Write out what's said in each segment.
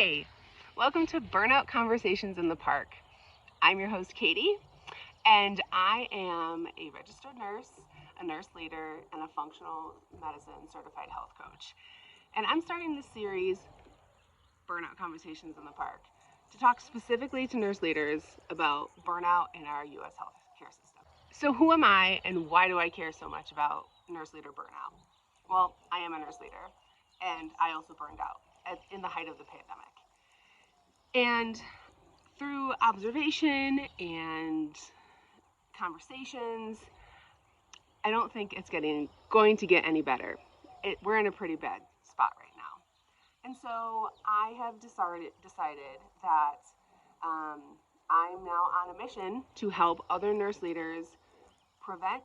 Hey, welcome to Burnout Conversations in the Park. I'm your host, Katie, and I am a registered nurse, a nurse leader, and a functional medicine certified health coach. And I'm starting this series, Burnout Conversations in the Park, to talk specifically to nurse leaders about burnout in our U.S. healthcare system. So, who am I, and why do I care so much about nurse leader burnout? Well, I am a nurse leader, and I also burned out in the height of the pandemic. And through observation and conversations, I don't think it's going to get any better. We're in a pretty bad spot right now. And so I have decided that I'm now on a mission to help other nurse leaders prevent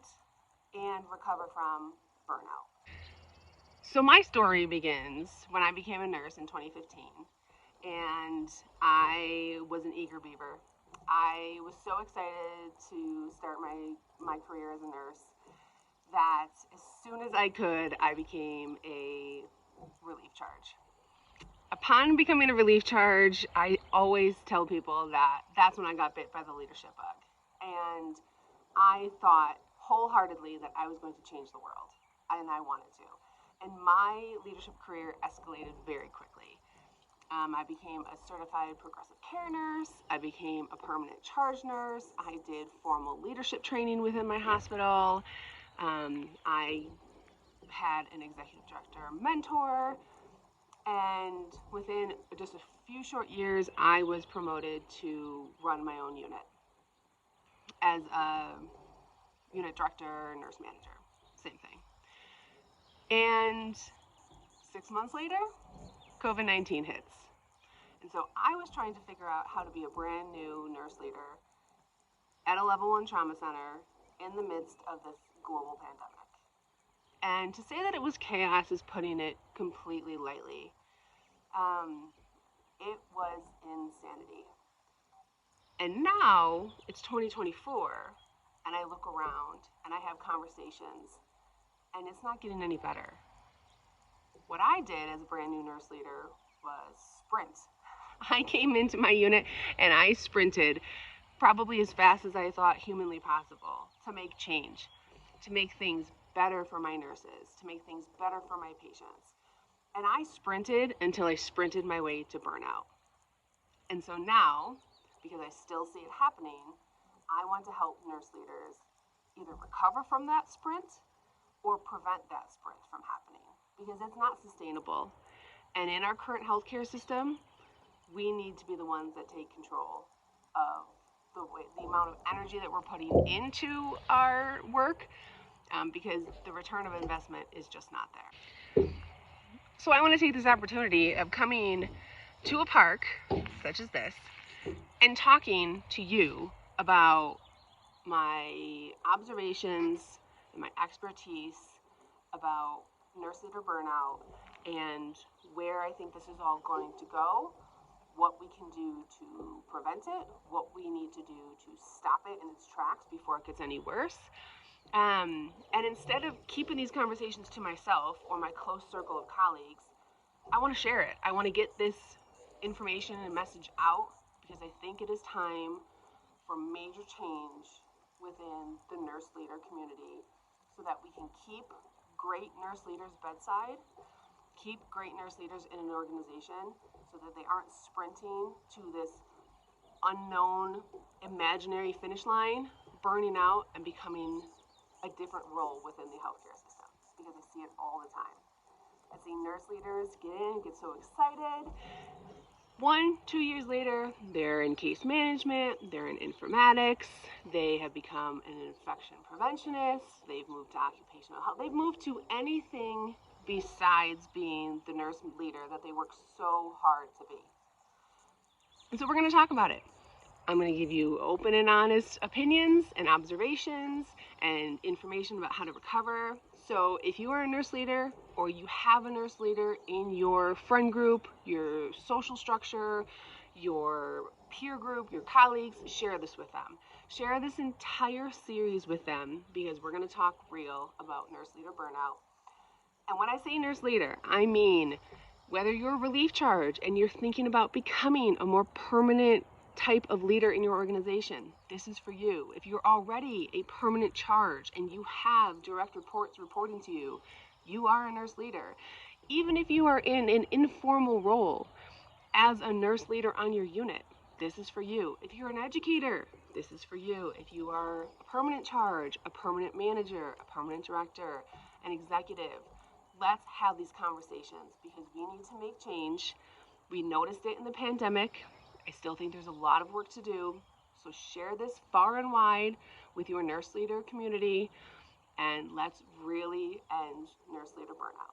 and recover from burnout. So my story begins when I became a nurse in 2015. And I was an eager beaver. I was so excited to start my career as a nurse that as soon as I could, I became a relief charge. Upon becoming a relief charge, I always tell people that that's when I got bit by the leadership bug. And I thought wholeheartedly that I was going to change the world, and I wanted to. And my leadership career escalated very quickly. I became a certified progressive care nurse. I became a permanent charge nurse. I did formal leadership training within my hospital. I had an executive director mentor. And within just a few short years, I was promoted to run my own unit as a unit director, nurse manager, same thing. And 6 months later, COVID-19 hits. And so I was trying to figure out how to be a brand new nurse leader at a level 1 trauma center in the midst of this global pandemic. And to say that it was chaos is putting it completely lightly. It was insanity. And now it's 2024, and I look around and I have conversations, and it's not getting any better. What I did as a brand new nurse leader was sprint. I came into my unit and I sprinted probably as fast as I thought humanly possible to make change, to make things better for my nurses, to make things better for my patients. And I sprinted until I sprinted my way to burnout. And so now, because I still see it happening, I want to help nurse leaders either recover from that sprint or prevent that sprint from happening, because it's not sustainable. And in our current healthcare system, we need to be the ones that take control of the amount of energy that we're putting into our work, because the return of investment is just not there. So I want to take this opportunity of coming to a park such as this and talking to you about my observations and my expertise about nurse leader burnout and where I think this is all going to go, what we can do to prevent it, what we need to do to stop it in its tracks before it gets any worse. And instead of keeping these conversations to myself or my close circle of colleagues, I want to share it. I want to get this information and message out because I think it is time for major change within the nurse leader community so that we can keep great nurse leaders bedside, keep great nurse leaders in an organization so that they aren't sprinting to this unknown imaginary finish line, burning out and becoming a different role within the healthcare system, because I see it all the time. I see nurse leaders get so excited. 1-2 years later, they're in case management, they're in informatics, they have become an infection preventionist, they've moved to occupational health, they've moved to anything besides being the nurse leader that they work so hard to be. And so we're going to talk about it. I'm going to give you open and honest opinions and observations and information about how to recover. So if you are a nurse leader or you have a nurse leader in your friend group, your social structure, your peer group, your colleagues, share this with them. Share this entire series with them because we're going to talk real about nurse leader burnout. And when I say nurse leader, I mean Whether you're a relief charge and you're thinking about becoming a more permanent type of leader in your organization, this is for you. If you're already a permanent charge and you have direct reports reporting to you, you are a nurse leader. Even if you are in an informal role as a nurse leader on your unit, this is for you. If you're an educator, this is for you. If you are a permanent charge, a permanent manager, a permanent director, an executive, let's have these conversations because we need to make change. We noticed it in the pandemic. I still think there's a lot of work to do. So share this far and wide with your nurse leader community, and let's really end nurse leader burnout.